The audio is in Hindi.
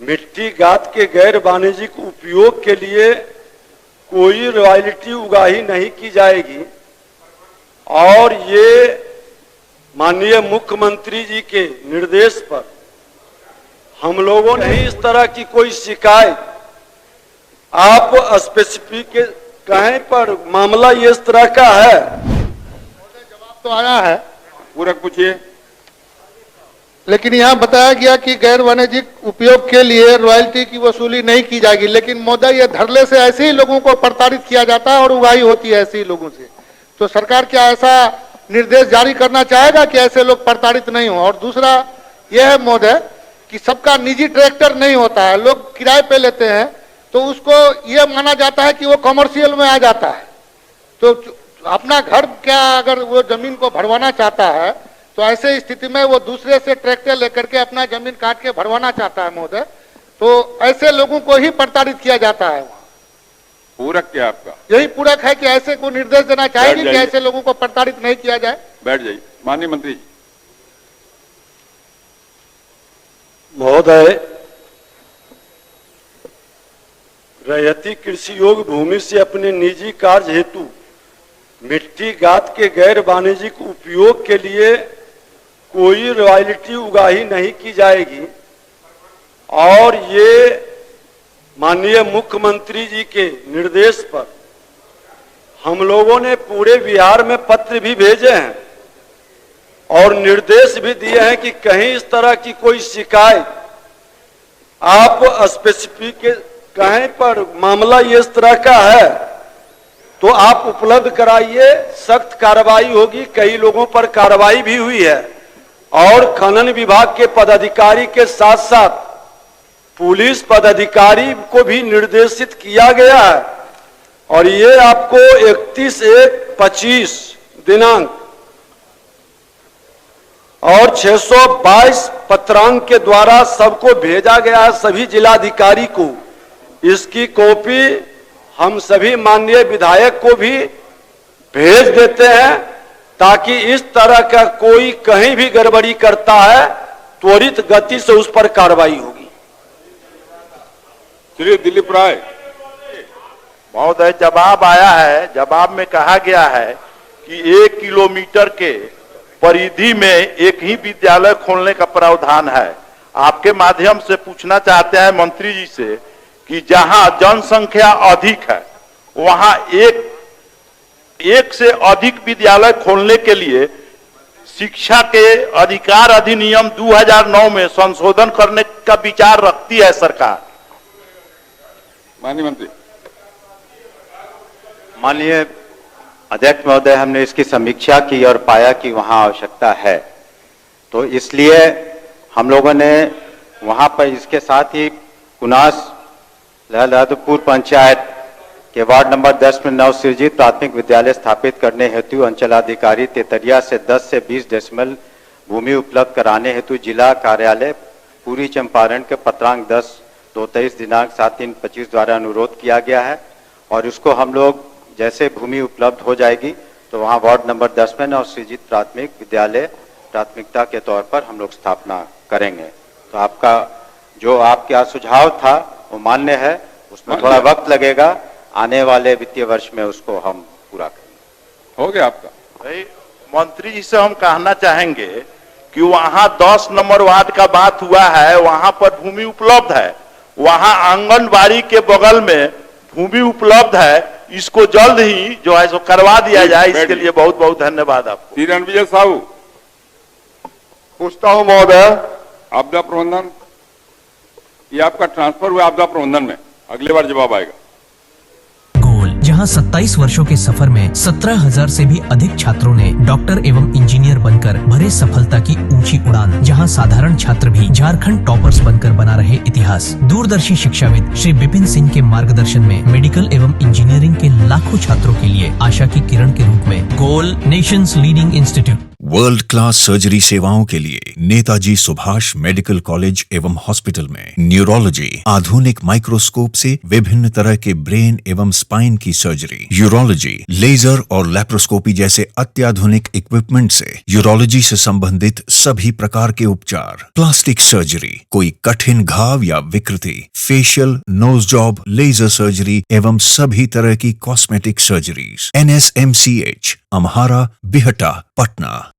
मिट्टी गाद के गैर वाणिज्यिक उपयोग के लिए कोई रॉयल्टी उगाही नहीं की जाएगी और ये माननीय मुख्यमंत्री जी के निर्देश पर हम लोगों ने इस तरह की कोई शिकायत आप स्पेसिफिक कहें पर मामला ये इस तरह का है। जवाब तो आया है, पूरा पूछिए। लेकिन यहाँ बताया गया कि गैर वाणिज्यिक उपयोग के लिए रॉयल्टी की वसूली नहीं की जाएगी। लेकिन महोदय, ये धरले से ऐसे ही लोगों को प्रताड़ित किया जाता है और उगाही होती है ऐसे ही लोगों से। तो सरकार क्या ऐसा निर्देश जारी करना चाहेगा कि ऐसे लोग प्रताड़ित नहीं हो? और दूसरा यह है महोदय कि सबका निजी ट्रैक्टर नहीं होता है, लोग किराए पे लेते हैं, तो उसको ये माना जाता है कि वो कमर्शियल में आ जाता है। तो अपना घर क्या अगर वो जमीन को भरवाना चाहता है तो ऐसे स्थिति में वो दूसरे से ट्रैक्टर लेकर के अपना जमीन काट के भरवाना चाहता है महोदय, तो ऐसे लोगों को ही प्रताड़ित किया जाता है। पूरक क्या आपका? यही पूरक है कि ऐसे को निर्देश देना चाहेगी कि ऐसे लोगों को प्रताड़ित नहीं किया जाए। बैठ जाइए। माननीय मंत्री जी। महोदय, रैयती कृषि योग्य भूमि से अपने निजी कार्य हेतु मिट्टी गाद के गैर वाणिज्यिक उपयोग के लिए कोई रॉयल्टी उगाही नहीं की जाएगी और ये माननीय मुख्यमंत्री जी के निर्देश पर हम लोगों ने पूरे बिहार में पत्र भी भेजे हैं और निर्देश भी दिए हैं कि कहीं इस तरह की कोई शिकायत आप स्पेसिफिक कहें पर मामला ये इस तरह का है तो आप उपलब्ध कराइए, सख्त कार्रवाई होगी। कई लोगों पर कार्रवाई भी हुई है और खनन विभाग के पदाधिकारी के साथ साथ पुलिस पदाधिकारी को भी निर्देशित किया गया है और ये आपको 31/1/25 दिनांक और 622 पत्रांक के द्वारा सबको भेजा गया है, सभी जिलाधिकारी को। इसकी कॉपी हम सभी माननीय विधायक को भी भेज देते हैं ताकि इस तरह का कोई कहीं भी गड़बड़ी करता है त्वरित गति से उस पर कार्रवाई होगी। श्री दिलीप राय। महोदय, जवाब आया है। जवाब में कहा गया है कि 1 किलोमीटर के परिधि में एक ही विद्यालय खोलने का प्रावधान है। आपके माध्यम से पूछना चाहते हैं मंत्री जी से कि जहां जनसंख्या अधिक है वहां एक से अधिक विद्यालय खोलने के लिए शिक्षा के अधिकार अधिनियम 2009 में संशोधन करने का विचार रखती है सरकार। माननीय मंत्री। माननीय अध्यक्ष महोदय, हमने इसकी समीक्षा की और पाया कि वहां आवश्यकता है, तो इसलिए हम लोगों ने वहां पर इसके साथ ही कुनास लहलदपुर पंचायत के वार्ड नंबर 10 में नवसृजित प्राथमिक विद्यालय स्थापित करने हेतु अंचलाधिकारी तेतरिया से 10 से 20 डेसिमल भूमि उपलब्ध कराने हेतु जिला कार्यालय पूर्वी चंपारण के पत्रांक 10/2/23 दिनांक 7/3/25 द्वारा अनुरोध किया गया है और उसको हम लोग जैसे भूमि उपलब्ध हो जाएगी तो वहां वार्ड नंबर 10 में नवसृजित प्राथमिक विद्यालय प्राथमिकता के तौर पर हम लोग स्थापना करेंगे। तो आपका जो आपका सुझाव था वो मान्य है, उसमें थोड़ा वक्त लगेगा, आने वाले वित्तीय वर्ष में उसको हम पूरा करेंगे। हो गया आपका? भाई, मंत्री जी से हम कहना चाहेंगे कि वहां 10 नंबर वार्ड का बात हुआ है, वहां पर भूमि उपलब्ध है, वहां आंगनबाड़ी के बगल में भूमि उपलब्ध है, इसको जल्द ही जो है सो करवा दिया जाए। इसके लिए बहुत बहुत धन्यवाद आपको। श्री रणविजय साहू। पूछता हूं महोदय, आपदा प्रबंधन, ये आपका ट्रांसफर हुआ आपदा प्रबंधन में, अगली बार जवाब आएगा। जहां 27 वर्षों के सफर में 17,000 से भी अधिक छात्रों ने डॉक्टर एवं इंजीनियर बनकर भरे सफलता की ऊंची उड़ान, जहां साधारण छात्र भी झारखंड टॉपर्स बनकर बना रहे इतिहास। दूरदर्शी शिक्षाविद श्री विपिन सिंह के मार्गदर्शन में मेडिकल एवं इंजीनियरिंग के लाखों छात्रों के लिए आशा की किरण के रूप में गोल nation's leading institute world class surgery सेवाओं के लिए नेताजी सुभाष मेडिकल कॉलेज एवं हॉस्पिटल में न्यूरोलॉजी, आधुनिक माइक्रोस्कोप से विभिन्न तरह के ब्रेन एवं स्पाइन की सर्जरी, यूरोलॉजी, लेजर और लैप्रोस्कोपी जैसे अत्याधुनिक इक्विपमेंट से यूरोलॉजी से संबंधित सभी प्रकार के उपचार, प्लास्टिक सर्जरी, कोई कठिन घाव या विकृति, facial, nose job, laser surgery एवं सभी तरह की cosmetic surgeries. NSMCH, Amhara, Bihta, Patna.